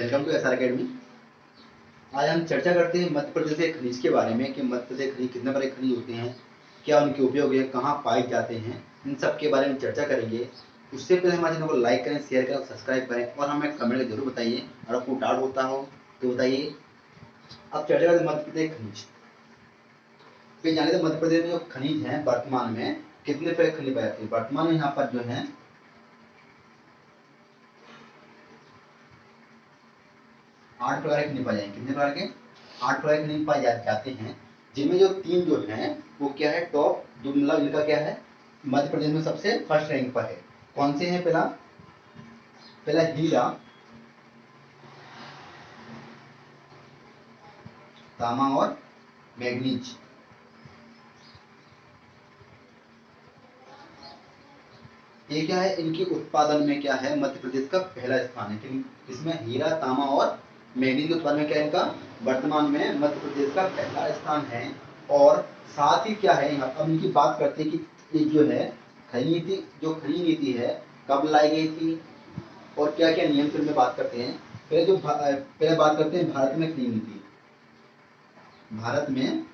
Welcome to SR academy. आज हम चर्चा करते हैं मध्य प्रदेश के खनिज के बारे में कि मध्य प्रदेश खनिज कितने बड़े खनिज होते हैं, क्या उनके उपयोग है, कहाँ पाए जाते हैं, इन सब के बारे में चर्चा करेंगे। उससे पहले हमारे चैनल को लाइक करें, शेयर करें, सब्सक्राइब करें और हमें कमेंट जरूर बताइए। और आपको डाउट होता हो तो बताइए। अब चर्चा करते मध्य प्रदेश खनिज। फिर जाने तो मध्य प्रदेश में जो खनिज है वर्तमान में कितने तरह खनिज पाए जाते हैं। वर्तमान में यहाँ पर जो है 8 प्रकार के खनिज पाए जाएंगे। कितने प्रकार के? 8 प्रकार के खनिज पाए जाते हैं, जिनमें जो 3 जो हैं वो क्या है, टॉप दुर्लभ, इनका क्या है, मध्य प्रदेश में सबसे फर्स्ट रैंक पर है। कौन से हैं? पहला हीरा, तांबा और मैग्नीज। ये क्या है, इनकी उत्पादन में क्या है, मध्य प्रदेश का पहला स्थान है। इसमें हीरा, तांबा और मैग्नीज के उत्पादन में क्या है, इनका वर्तमान में मध्य प्रदेश का पहला स्थान है। और साथ ही क्या है, यहाँ अब इनकी बात करते हैं कि ये जो है खनिज नीति है कब लाई गई थी और क्या क्या नियम थे, बात करते हैं। पहले बात करते हैं भारत में खनिज नीति। भारत में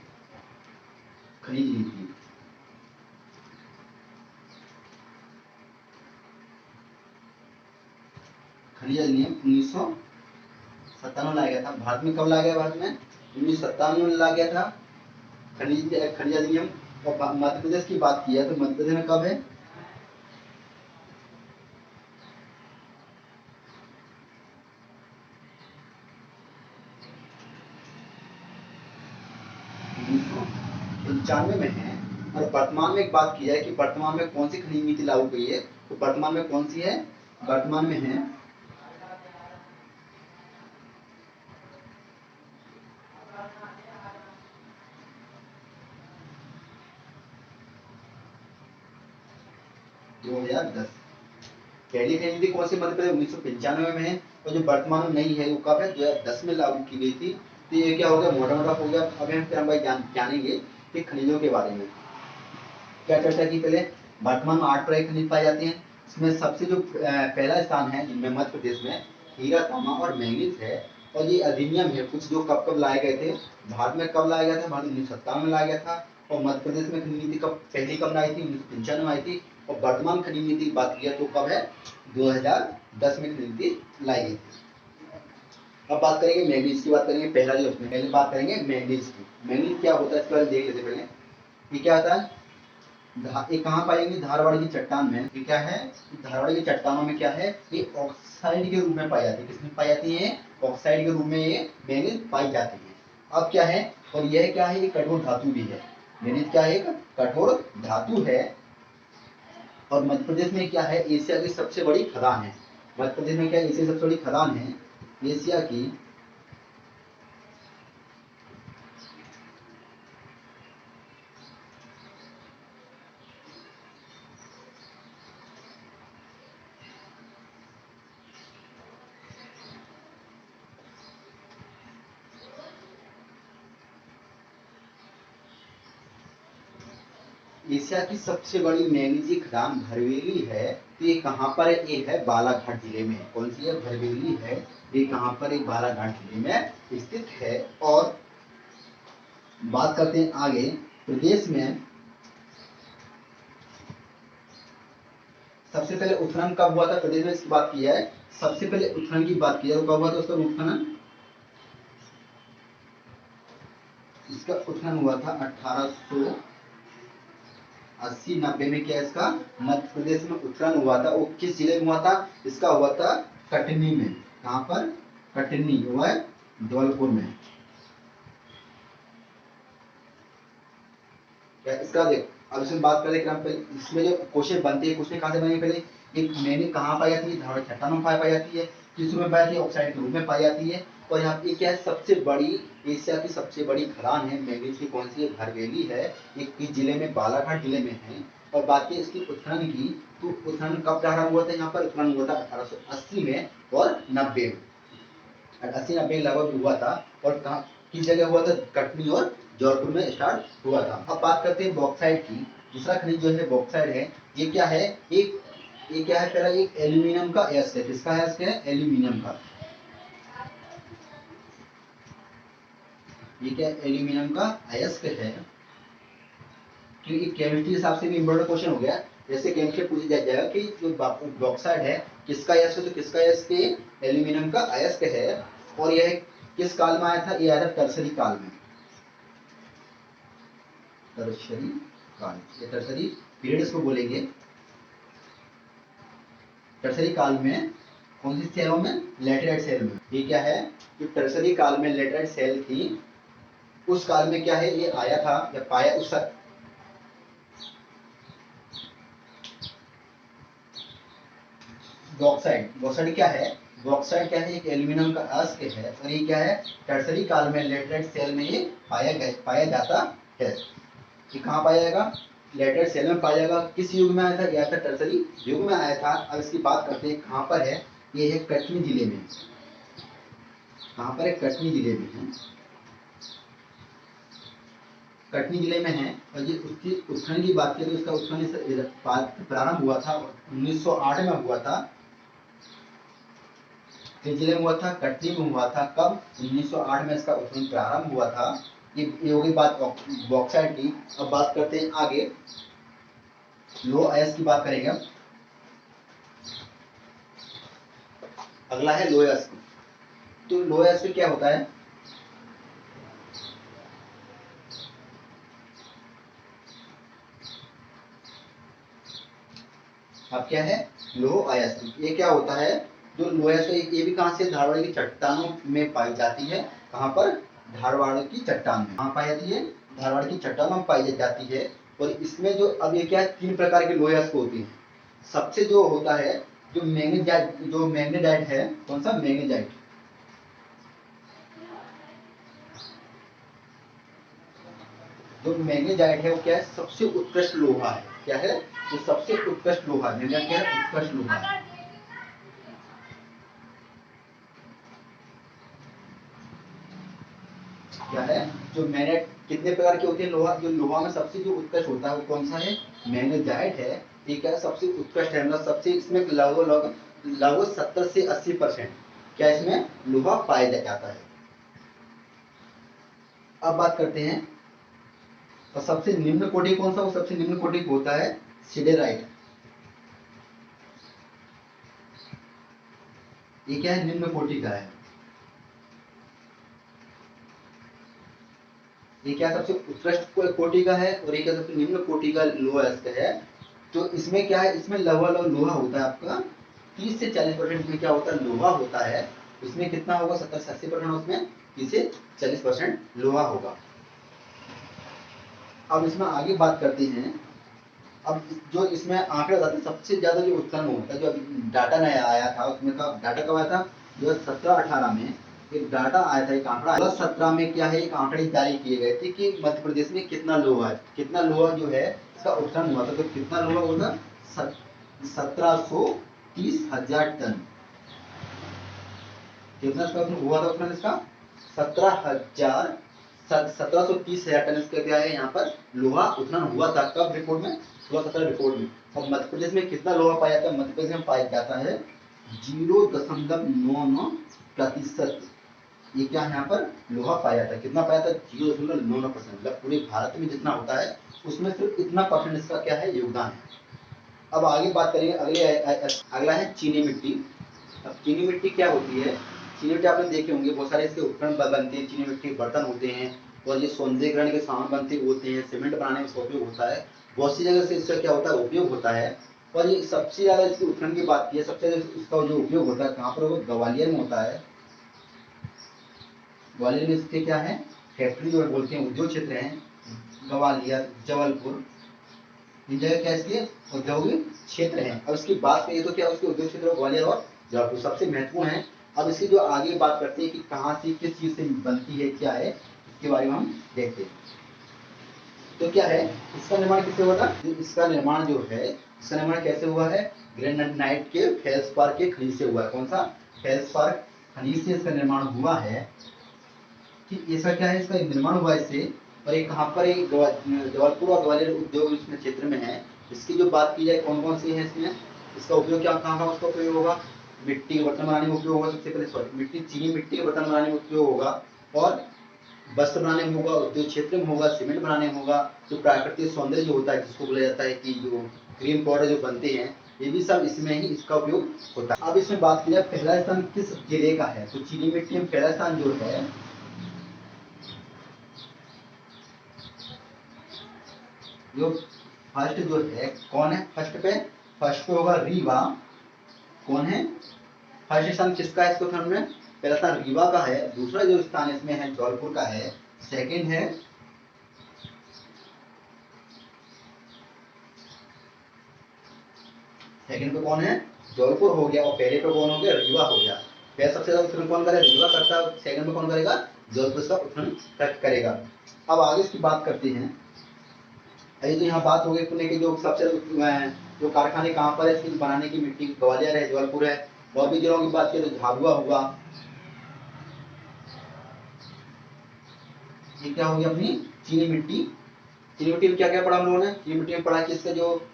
खनिज नीति खनिज अधिनियम 1957 लाया गया था। भारत में कब लाया गया? भारत में 1957 में लाया गया था खनिज अधिनियम। और मध्य प्रदेश की बात की है तो मध्य प्रदेश में कब है? पंचानवे में है। और वर्तमान में एक बात की है कि वर्तमान में कौन सी खनिज नीति लागू की है, तो वर्तमान में कौन सी है? वर्तमान में है 2010। पहली खनिज नीति कौन सी मध्य प्रदेश 1995 में है, और जो वर्तमान में नहीं है वो कब है? 2010 में लागू की गई थी। तो ये क्या हो गया, मोटा हो गया। अब हम भाई जानेंगे कि खनिजों के बारे में क्या चर्चा की। पहले वर्तमान में 8 प्रकार के खनिज पाए जाते हैं। इसमें सबसे जो पहला स्थान है जिनमें मध्य प्रदेश में हीरा, तांबा और मैंगनीज है। और ये अधिनियम है कुछ जो कब कब लाए गए थे। भारत में कब लाया गया था? भारत में 1957 में लाया गया था। और मध्य प्रदेश में खनिज नीति पहली कब लाई थी? 1995 में आई थी। और वर्तमान खनिज नीति की बात किया तो कब है? 2010 में खनिज नीति लाई गई थी। अब बात करेंगे मैंगनीज की। बात करेंगे पहला जो उसमें पहले बात करेंगे मैंगनीज की। मैंगनीज क्या होता है इसके बारे में देख लेते पहले। ये क्या होता है? ये कहाँ पाएंगे? धारवाड़ की चट्टान में। ये क्या है? धारवाड़ की चट्टानों में क्या है, ये ऑक्साइड के रूप में पाई जाती है। किसमें पाई जाती है? ऑक्साइड के रूप में ये मैंगनीज पाई जाती है। अब क्या है, और यह क्या है, ये कठोर धातु भी है। मैंगनीज क्या है? एक कठोर धातु है। और मध्य प्रदेश में क्या है, एशिया की सबसे बड़ी खदान है। मध्य प्रदेश में क्या है, एशिया की सबसे बड़ी खदान है, एशिया की एशिया की सबसे बड़ी मैग्नीज खदान भरवेली है। तो ये कहाँ पर है? ये है बालाघाट जिले में। कौन सी है? भरवेली है। ये कहाँ पर? एक बालाघाट जिले में स्थित है। और बात करते हैं आगे। प्रदेश में सबसे पहले उत्खनन कब हुआ था? प्रदेश में इसकी बात की है। सबसे पहले उत्खनन की बात की है तो कब हुआ था उसका उत्खनन? इसका उत्खनन हुआ था 1880-90 में। क्या इसका मध्य प्रदेश में उत्खनन हुआ था? वो किस जिले में हुआ था? इसका हुआ था कटनी में। कहाँ पर? कटनी हुआ है धौलपुर में। क्या इसका देख, अब इसमें बात करें कि इसमें जो क्वेश्चन बनते हैं, क्वेश्चन कहाँ से बनेंगे? पहले एक मैंने कहाँ पाई जाती है? धारवाड़ चट्टानों में पाई जाती है। किस रूप में पाई जाती है? ऑक्साइड के रूप में पाई जाती है। और यहाँ पे क्या है, सबसे बड़ी एशिया की सबसे बड़ी खदान है मैंगनीज की। कौन सी है? भरवेली है। एक किस जिले में? बालाघाट जिले में है। और बात की इसकी उत्खनन की, तो उत्खनन कब प्रारंभ हुआ था? यहाँ पर उत्खनन हुआ था 1880 में और 90 में। 80-90 लगभग हुआ था। और कहाँ किस जगह हुआ था? कटनी और जौनपुर में स्टार्ट हुआ था। अब बात करते हैं बॉक्साइड की। दूसरा खनिज जो है बॉक्साइड है। ये क्या है? एक ये क्या है? पहला एक एल्यूमिनियम का एस है। किसका है? इसके एल्यूमिनियम का। ये क्या एल्यूमिनियम का अयस्क है। क्योंकि केमिस्ट्री हिसाब से भी इम्पोर्टेंट क्वेश्चन हो गया। जैसे केमिस्ट्री पूछा जाएगा कि जो बॉक्साइड है किसका अयस्क है, तो किसका अयस्क है, एल्यूमिनियम का अयस्क है। और यह किस काल में आया था, ये आया था टर्सरी काल में। टर्सरी काल, ये टर्सरी पीरियड इसको बोलेंगे। टर्सरी काल में कौन सी सेलों में, लेटराइट सेल में। ये क्या है, जो टर्सरी काल में लेटराइट सेल थी, उस काल में क्या है ये आया था या पाया उस बॉक्साइड। बॉक्साइड क्या है, बॉक्साइड क्या है, एक एल्यूमिनियम का अयस्क है। और ये क्या है, टर्सरी काल में लेटराइट सेल में ये पाया जाता है। ये कहाँ पाया जाएगा, लेटराइट सेल में पाया जाएगा। किस युग में आया था, यह था टर्सरी युग में आया था। अब इसकी बात करते हैं कहाँ पर है, ये है कटनी जिले में। कहाँ पर है, कटनी जिले में है, कटनी जिले में है। और ये उसकी उत्खनन की बात करें तो उसका उत्खनन प्रारंभ हुआ था 1908 में हुआ था। किस जिले में हुआ था, कटनी में हुआ था। कब, 1908 में इसका उत्खनन प्रारंभ हुआ था। ये होगी बात बॉक्साइड की। अब बात करते हैं आगे, लो अयस्क की बात करेंगे। अगला है लो अयस्क। तो लो अयस्क क्या होता है, अब क्या है, लोह अयस्क। ये क्या होता है, जो लोह अयस्क, ये भी कहाँ से, धारवाड़ की चट्टानों में पाई जाती है। कहाँ पर, धारवाड़ की चट्टान में। कहाँ पाई जाती है, धारवाड़ की चट्टानों में पाई जाती है। और इसमें जो अब ये क्या है, 3 प्रकार के लोह अयस्क होते हैं। सबसे जो होता है, जो मैग्नेटाइट, जो मैग्नेटाइट है, कौन सा, मैग्नेटाइट। जो मैग्नेटाइट है वो क्या है, सबसे उत्कृष्ट लोहा है। क्या है, जो सबसे उत्कृष्ट लोहा है। मैग्नेटाइट क्या है, उत्कृष्ट लोहा है। क्या है, जो मैग्नेट कितने प्रकार के होते हैं, लोहा, जो लोहा में सबसे जो उत्कृष्ट होता है वो कौन सा है, मैग्नेटाइट है। ठीक है, सबसे उत्कृष्ट है, मतलब सबसे इसमें लगभग 70 से 80% क्या इसमें लोहा पाया जाता है। अब बात करते हैं, और सबसे निम्न कोटि कौन सा, वो सबसे निम्न कोटि होता है सिडेराइट। ये क्या है, निम्न कोटि का है। ये क्या सबसे उत्कृष्ट कोटि का है, और ये क्या सबसे निम्न कोटि का लोहा अयस्क है। तो इसमें क्या है, इसमें लगभग लोहा होता है आपका 30 से 40% इसमें क्या होता है, लोहा होता है। इसमें कितना होगा, 70 से 80% उसमें 30 से 40% लोहा होगा। अब इसमें आगे बात करते हैं। अब जो इसमें आंकड़े बताते हैं, सबसे ज्यादा जो उत्पन्न होता है, जो अभी डाटा नया आया था, उसमें का डाटा कब आया था, 2017-18 में एक डाटा आया था, एक आंकड़ा। 2017 में क्या है, एक आंकड़े जारी किए गए थे कि मध्य प्रदेश में कितना लोहा है, कितना लोहा जो है इसका उत्खनन हुआ था। तो कितना लोहा होगा, 1730,000 टन। कितना इसका हुआ था उत्खनन, इसका 1730,000 टन इसका क्या है, यहाँ पर लोहा उत्खनन हुआ था। कब रिपोर्ट में, 2017 रिपोर्ट में। और मध्य प्रदेश में कितना लोहा पाया जाता है, मध्य प्रदेश में पाया जाता है 0.99%। ये क्या है, यहाँ पर लोहा पाया जाता है। कितना पाया जाता है, 0.99%। मतलब पूरे भारत में जितना होता है उसमें सिर्फ इतना परसेंट इसका क्या है, योगदान है। अब आगे बात करेंगे, अगला है चीनी मिट्टी। अब चीनी मिट्टी क्या होती है, चीनी मिट्टी आपने देखे होंगे, बहुत सारे इसके उपकरण बनते हैं। चीनी मिट्टी बर्तन होते हैं, और ये सौंदर्यीकरण के सामान बनते होते हैं, सीमेंट बनाने में इसका उपयोग होता है। बहुत सी जगह से इसका क्या होता है, उपयोग होता है। और ये सबसे ज्यादा इसके उत्खनन की बात की है, सबसे ज्यादा इसका जो उपयोग होता है कहाँ पर होगा, ग्वालियर में होता है। ग्वालियर में इसके क्या है, फैक्ट्री जो बोलते हैं, उद्योग क्षेत्र है, ग्वालियर, जबलपुर, इन जगह क्या इसके औद्योगिक क्षेत्र है। अब इसकी बात करिए तो क्या उसके उद्योग क्षेत्र ग्वालियर और जयपुर सबसे महत्वपूर्ण है। अब इसकी जो आगे बात करते हैं कि कहाँ से, किस चीज से बनती है, क्या है, इसके बारे में हम देखते हैं। तो क्या है, इसका निर्माण किससे हुआ था, इसका निर्माण जो है, इसका निर्माण कैसे हुआ है, ग्रेनाइट के फेल्सपार के खनिज से हुआ है। कौन सा, फेल्सपार खनिज से इसका निर्माण हुआ है। कि इसका क्या है, इसका निर्माण हुआ इससे। और एक कहाँ पर, एक जबलपुर और ग्वालियर उद्योग इसमें क्षेत्र में है। इसकी जो बात की जाए कौन कौन सी है इसमें, इसका उपयोग क्या, कहाँ कहाँ उसका उपयोग होगा, मिट्टी के बर्तन बनाने में उपयोग होगा सबसे पहले, सॉरी मिट्टी, चीनी मिट्टी के बर्तन बनाने में उपयोग होगा। और वस्त्र बनाने में होगा, उद्योग क्षेत्र में होगा, सीमेंट बनाने में होगा, जो प्राकृतिक सौंदर्य जो होता है जिसको बोला जाता है कि जो क्रीम पाउडर जो बनते हैं, ये भी सब इसमें ही इसका उपयोग होता है। अब इसमें बात की जाए पहला स्थान किस जिले का है, तो चीनी मिट्टी में पहला स्थान जो है जो फर्स्ट जो है कौन है, फर्स्ट पे होगा रीवा। कौन है फर्स्ट स्थान किसका है, इसको ध्यान में, पहला स्थान रीवा का है, दूसरा जो स्थान इसमें है जौलपुर का है, सेकंड है सेकंड पे कौन है, जौलपुर हो गया, और पहले पे कौन हो गया, रीवा हो गया। पहले सबसे ज्यादा उत्खनन कौन करेगा, रीवा करता है, सेकंड में कौन करेगा, जौलपुर का उत्खनन करेगा। अब आगे इसकी बात करते हैं। अभी तो यहाँ बात हो गई पुणे के जो सबसे जो कारखाने कहाँ पर है इसकी बनाने की मिट्टी, ग्वालियर है, जौलपुर है। और भी जिलों की बात करें तो झाबुआ होगा, ये क्या होगी अपनी चीनी मिट्टी। चीनी मिट्टी में क्या क्या पढ़ा हम लोगों ने, चीनी मिट्टी में पढ़ा कि इसके जो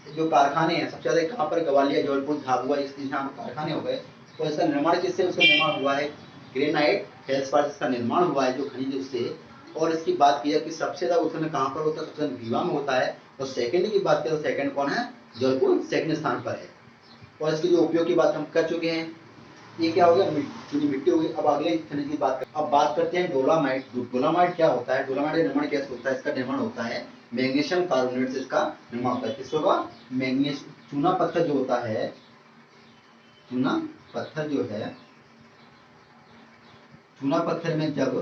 जो कारखाने हैं सबसे ज्यादा कहाँ पर, ग्वालियर, जौलपुर, झाबुआ, इसके यहाँ कारखाने हो गए। तो इसका निर्माण किससे, उसका निर्माण हुआ है ग्रेनाइट फेल्सपार, इसका निर्माण हुआ है जो खनिज उससे। और इसकी बात की जाए कि सबसे ज्यादा उत्खनन कहाँ पर होता है, सबसे ज्यादा रीवा में होता है। और सेकंड की बात करें तो सेकंड कौन है, जौलपुर सेकंड स्थान पर है। और इसके जो उपयोग की बात हम कर चुके हैं, ये क्या हो गया, चीनी मिट्टी हो गई। अब अगले खनिज की बात करते हैं। अब बात करते हैं डोलामाइट। डोलामाइट क्या होता है, डोलामाइट का निर्माण कैसे होता है, इसका निर्माण होता है मैग्नीशियम कार्बोनेट से इसका निर्माण होता है। किससे होगा, मैग्नीशियम, चूना पत्थर जो होता है, चूना पत्थर जो है, चूना पत्थर में जब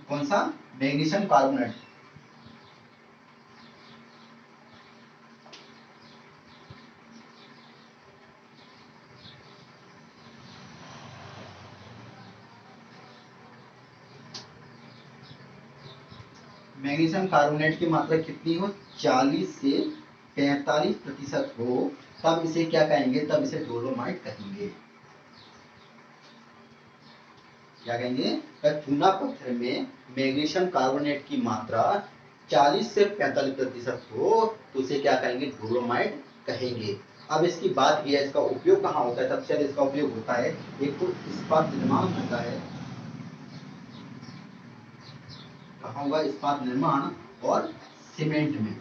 कौन सा मैग्नीशियम कार्बोनेट, मैग्नीशियम कार्बोनेट की मात्रा कितनी हो, 40 से 45% हो, तब इसे क्या कहेंगे, तब इसे डोलोमाइट कहेंगे। क्या कहेंगे, चूना पत्थर में मैग्नीशियम कार्बोनेट की मात्रा 40 से 45% हो तो उसे क्या कहेंगे, डोलोमाइट कहेंगे। अब इसकी बात की है, इसका उपयोग कहाँ होता है, सबसे ज्यादा इसका उपयोग होता है, एक तो इस्पात निर्माण होता है, कहाँ होगा, इस्पात निर्माण और सीमेंट में,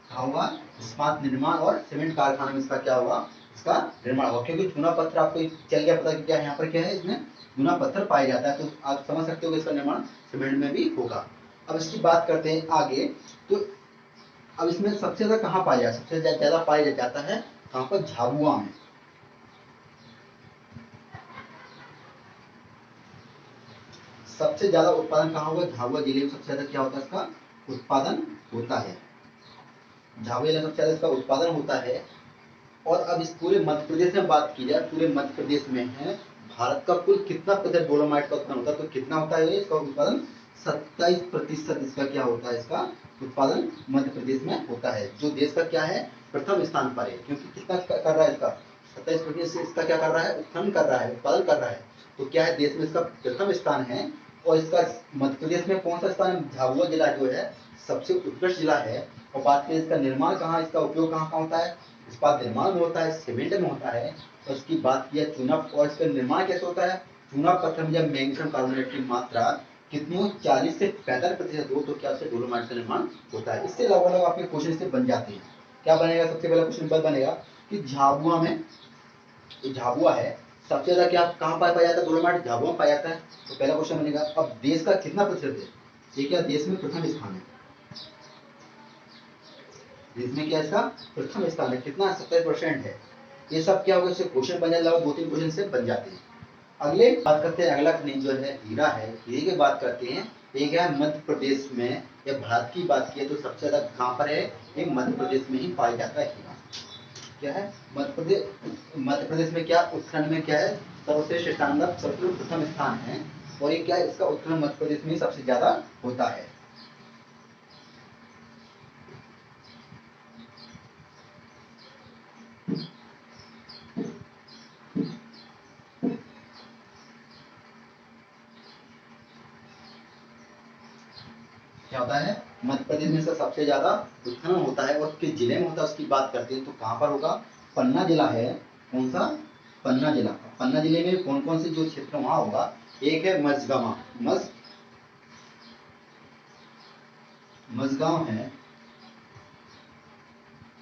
कहाँ होगा, इस्पात निर्माण और सीमेंट कारखाने में इसका क्या होगा, इसका निर्माण होगा। क्योंकि चूना पत्थर आपको चल गया पता कि क्या यहाँ पर क्या है, इसमें चूना पत्थर पाया जाता है, तो आप समझ सकते हो कि इसका निर्माण सीमेंट में भी होगा। अब इसकी बात करते हैं आगे। तो अब इसमें सबसे ज्यादा कहाँ पाया जाता है, सबसे ज्यादा पाया जाता है कहाँ पर, झाबुआ में। सबसे ज्यादा उत्पादन कहाँ होगा, झाबुआ जिले में सबसे ज्यादा क्या होता है, इसका उत्पादन होता है, झाबुआ जिले में सबसे ज्यादा इसका उत्पादन होता है। और अब इस पूरे मध्य प्रदेश में बात की जाए, पूरे मध्य प्रदेश में है भारत का कुल कितना प्रतिशत डोलोमाइट का उत्पादन होता है, तो कितना होता है इसका उत्पादन, 27% इसका क्या होता है, इसका उत्पादन मध्य प्रदेश में होता है, जो देश का क्या है, प्रथम स्थान पर है। क्योंकि कितना कर रहा है इसका, 27% से इसका क्या कर रहा है, उत्पन्न कर रहा है, उत्पादन कर रहा है, तो क्या है, देश में इसका प्रथम स्थान है। और इसका मध्य प्रदेश में कौन सा स्थान है, झाबुआ जिला जो है सबसे उत्कृष्ट जिला है। और बात करें इसका निर्माण कहाँ, इसका उपयोग कहाँ कहाँ होता है, इस्पात निर्माण में होता है, सीमेंट में होता है। और उसकी बात किया चूना, और इसका निर्माण कैसे होता है, चूना पत्थर में जब मैग्नीशियम कार्बोनेट की मात्रा कितनी हो, 40 से 45% हो, तो क्या उससे डोलोमाइट का निर्माण होता है। इससे अलग अलग आपके क्वेश्चन से बन जाते हैं। क्या बनेगा, सबसे पहला क्वेश्चन बनेगा कि झाबुआ में, झाबुआ है सबसे ज्यादा क्या कहाँ पाया जाता है, डोलोमाइट झाबुआ में पाया जाता है। तो पहला क्वेश्चन बनेगा, अब देश का कितना प्रतिशत है, ये क्या देश में प्रथम स्थान है, देश में क्या इसका प्रथम स्थान है, कितना 27% है। ये सब क्या होगा, इससे क्वेश्चन बन जाएगा, 2-3 क्वेश्चन से बन जाते हैं। अगले बात करते हैं, अगला खनिज जो है हीरा है, हीरे की बात करते हैं। ये क्या है, मध्य प्रदेश में, या भारत की बात की तो सबसे ज्यादा कहाँ पर है, ये मध्य प्रदेश में ही पाया जाता है हीरा। क्या है, मध्य प्रदेश में क्या उत्खनन में क्या है, सर्वश्रेष्ठ स्थान, सबसे प्रथम स्थान है। और ये क्या है, इसका उत्खनन मध्य प्रदेश में ही सबसे ज्यादा होता है। क्या होता है, मध्य प्रदेश में से सबसे ज्यादा उत्खनन होता है। और किस जिले में होता है उसकी बात करते हैं, तो कहाँ पर होगा, पन्ना जिला है। कौन सा, पन्ना जिला। पन्ना जिले में कौन कौन से जो क्षेत्र वहाँ होगा, एक है मझगामा, मझगांव है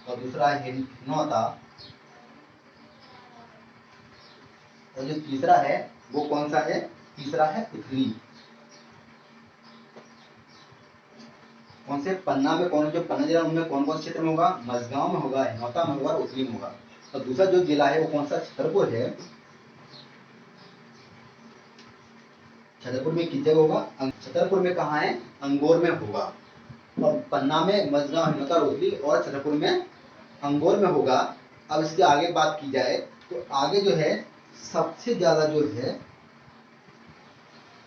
और दूसरा है हिनौता और जो तीसरा है वो कौन सा है? तीसरा है उथली। कौन से पन्ना में कौन जो पन्ना जिला उनमें कौन कौन से क्षेत्र में होगा? मझगांव में होगा, हिनौता में होगा और उथली में होगा। और दूसरा जो जिला है वो कौन सा? छतरपुर है। छतरपुर में किस जगह होगा? छतरपुर में कहाँ है? अंगोर में होगा। और पन्ना में मझगांव, हिनौता, उथली और छतरपुर में अंगोर में होगा। अब इसके आगे बात की जाए तो आगे जो है सबसे ज्यादा जो है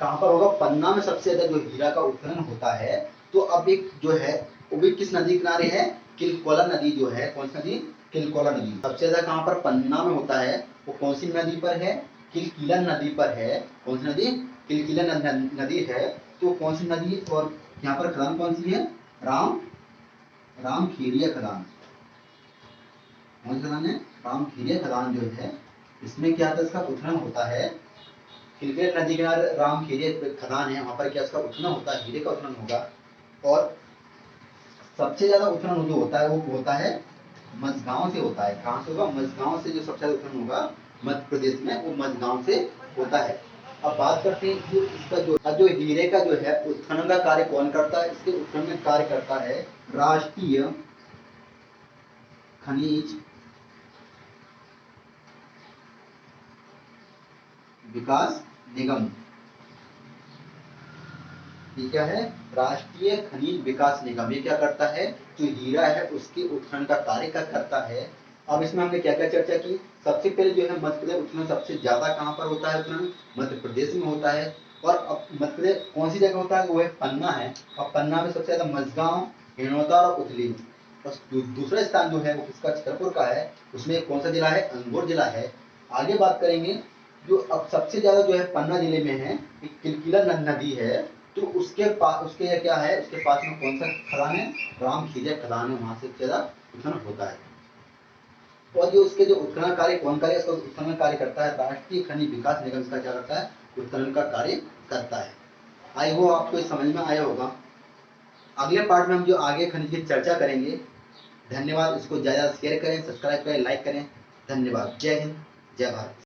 कहां पर होगा? पन्ना में सबसे ज्यादा जो हीरा का उत्खनन होता है। तो अब एक जो है वो भी किस नदी किनारे है? किलकोला नदी जो है, कौन सी नदी? किलकोला नदी। सबसे ज्यादा कहां पर पन्ना में होता है? वो कौन सी नदी पर है? किलकिलन नदी पर है। कौन सी नदी? किलकिलन नदी है। तो कौन सी नदी और यहाँ पर खदान कौन सी है? रामखेरिया खदान। कौन सी खदान है? रामखेरिया खदान जो है इसमें क्या था? इसका उत्खनन होता है। किलकिलन नदी किनारे रामखेरिया खदान है, वहां पर क्या इसका उत्खनन होता है? हीरे का उत्खनन होगा। और सबसे ज्यादा उत्खनन जो होता है वो होता है मझगांव से होता है। कहाँ से होगा? मझगांव से जो सबसे ज्यादा उत्खनन होगा मध्य प्रदेश में वो मझगांव से होता है। अब बात करते हैं जो इसका जो हीरे का जो है उत्खनन का कार्य कौन करता है? इसके उत्खनन में कार्य करता है राष्ट्रीय खनिज विकास निगम। ये क्या है? राष्ट्रीय खनिज विकास निगम। ये क्या करता है? जो हीरा है उसके उत्खनन का कार्य करता है। अब इसमें हमने क्या क्या चर्चा की? सबसे पहले जो है मध्य प्रदेश उत्खनन सबसे ज्यादा कहाँ पर होता है? उत्खनन मध्य प्रदेश में होता है। और अब मध्य प्रदेश कौन सी जगह होता है? वो है पन्ना है। और पन्ना में सबसे ज्यादा मझगांव, हिनौता और उथली। और दूसरा स्थान जो है वो किसका? छतरपुर का है। उसमें कौन सा जिला है? अंगूर जिला है। आगे बात करेंगे जो अब सबसे ज्यादा जो है पन्ना जिले में है एक किलकिला नदी है। तो उसके पास उसके क्या है? उसके पास में कौन सा खदान है? रामखेरिया खदान है, वहां से ज्यादा उत्खनन होता है। और जो उसके जो उत्खनन कार्य कौन कार्य इसका उत्खनन कार्य करता है? राष्ट्रीय खनिज विकास निगम इसका क्या करता है? उत्खनन का कार्य करता है। आई वो आपको समझ में आया होगा। अगले पार्ट में हम जो आगे खनिज की चर्चा करेंगे। धन्यवाद। इसको ज्यादा शेयर करें, सब्सक्राइब करें, लाइक करें। धन्यवाद। जय हिंद, जय भारत।